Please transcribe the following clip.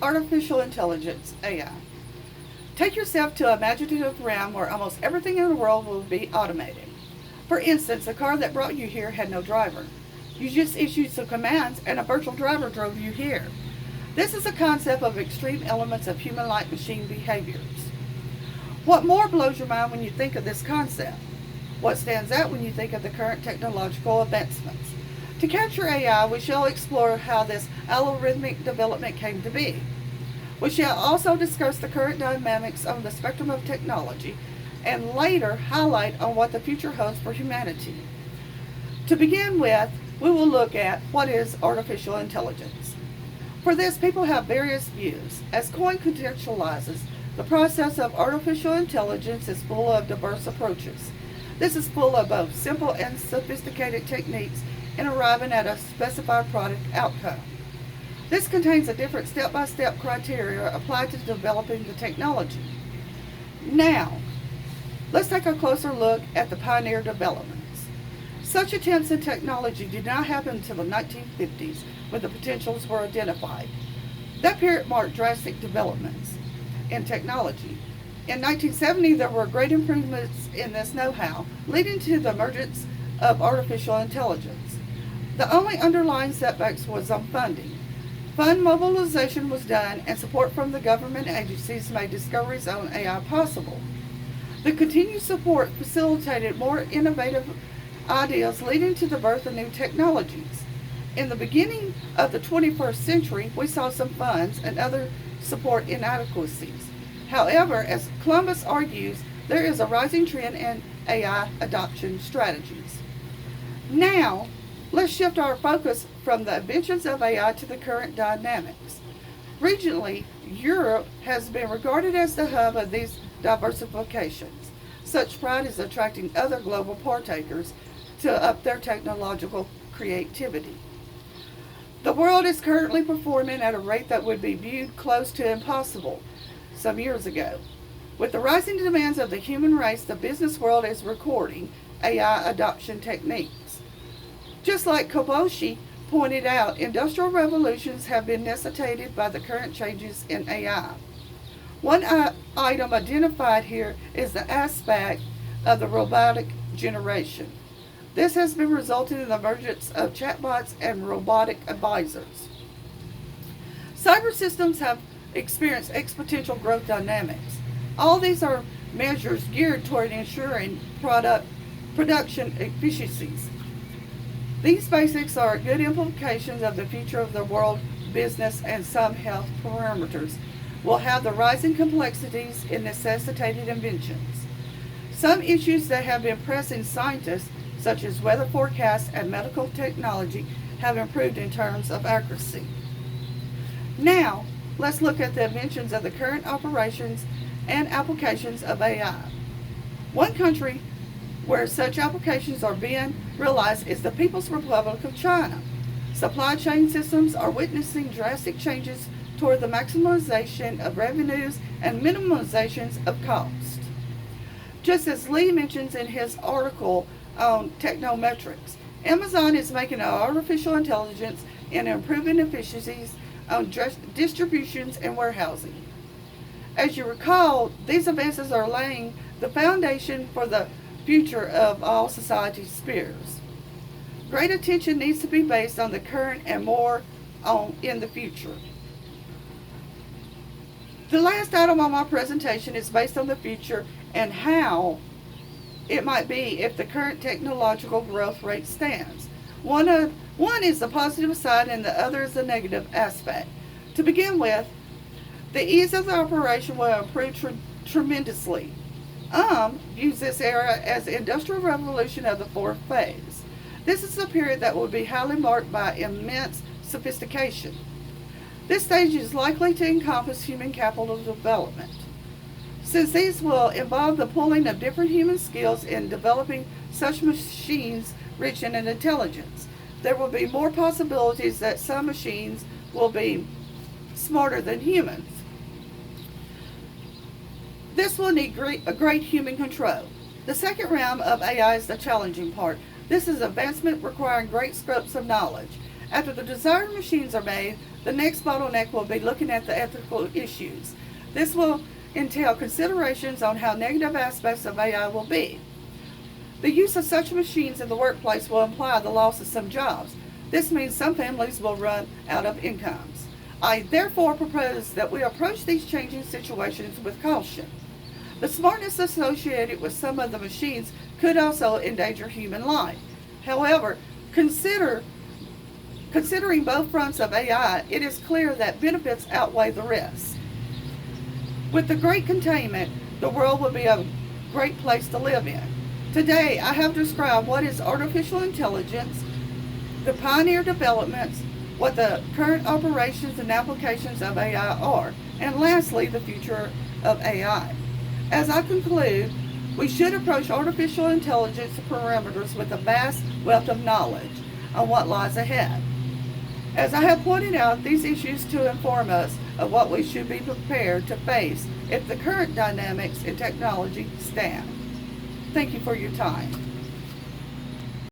Artificial intelligence, AI. Take yourself to an imaginative realm where almost everything in the world will be automated. For instance, the car that brought you here had no driver. You just issued some commands and a virtual driver drove you here. This is a concept of extreme elements of human-like machine behaviors. What more blows your mind when you think of this concept? What stands out when you think of the current technological advancements? To capture AI, we shall explore how this algorithmic development came to be. We shall also discuss the current dynamics on the spectrum of technology and later highlight on what the future holds for humanity. To begin with, we will look at what is artificial intelligence. For this, people have various views. As Coyne contextualizes, the process of artificial intelligence is full of diverse approaches. This is full of both simple and sophisticated techniques in arriving at a specified product outcome. This contains a different step-by-step criteria applied to developing the technology. Now, let's take a closer look at the pioneer developments. Such attempts in technology did not happen until the 1950s, when the potentials were identified. That period marked drastic developments in technology. In 1970, there were great improvements in this know-how, leading to the emergence of artificial intelligence. The only underlying setbacks was on funding. Fund mobilization was done, and support from the government agencies made discoveries on AI possible. The continued support facilitated more innovative ideas, leading to the birth of new technologies. In the beginning of the 21st century, we saw some funds and other support inadequacies. However, as Columbus argues, there is a rising trend in AI adoption strategies. Now, let's shift our focus from the inventions of AI to the current dynamics. Regionally, Europe has been regarded as the hub of these diversifications. Such pride is attracting other global partakers to up their technological creativity. The world is currently performing at a rate that would be viewed close to impossible some years ago. With the rising demands of the human race, the business world is recording AI adoption techniques. Just like Kobayashi pointed out, industrial revolutions have been necessitated by the current changes in AI. One item identified here is the aspect of the robotic generation. This has been resulting in the emergence of chatbots and robotic advisors. Cyber systems have experienced exponential growth dynamics. All these are measures geared toward ensuring production efficiencies. These basics are good implications of the future of the world business, and some health parameters will have the rising complexities in necessitated inventions. Some issues that have been pressing scientists, such as weather forecasts and medical technology, have improved in terms of accuracy. Now, let's look at the inventions of the current operations and applications of AI. One country where such applications are being realized is the People's Republic of China. Supply chain systems are witnessing drastic changes toward the maximization of revenues and minimizations of cost. Just as Lee mentions in his article on Technometrics, Amazon is making artificial intelligence and improving efficiencies on distributions and warehousing. As you recall, these advances are laying the foundation for the future of all society spheres. Great attention needs to be based on the current and more on in the future. The last item on my presentation is based on the future and how it might be if the current technological growth rate stands. One is the positive side and the other is the negative aspect. To begin with, the ease of the operation will improve tremendously. Views this era as the Industrial Revolution of the fourth phase. This is a period that will be highly marked by immense sophistication. This stage is likely to encompass human capital development. Since these will involve the pooling of different human skills in developing such machines rich in intelligence, there will be more possibilities that some machines will be smarter than humans. This will need great human control. The second realm of AI is the challenging part. This is advancement requiring great scopes of knowledge. After the desired machines are made, The next bottleneck will be looking at the ethical issues. This will entail considerations on how negative aspects of AI will be. The use of such machines in the workplace will imply the loss of some jobs. This means some families will run out of incomes. I therefore propose that we approach these changing situations with caution. The smartness associated with some of the machines could also endanger human life. However, considering both fronts of AI, it is clear that benefits outweigh the risks. With the great containment, the world will be a great place to live in. Today, I have described what is artificial intelligence, the pioneer developments, what the current operations and applications of AI are, and lastly, the future of AI. As I conclude, we should approach artificial intelligence parameters with a vast wealth of knowledge on what lies ahead. As I have pointed out, these issues to inform us of what we should be prepared to face if the current dynamics in technology stand. Thank you for your time.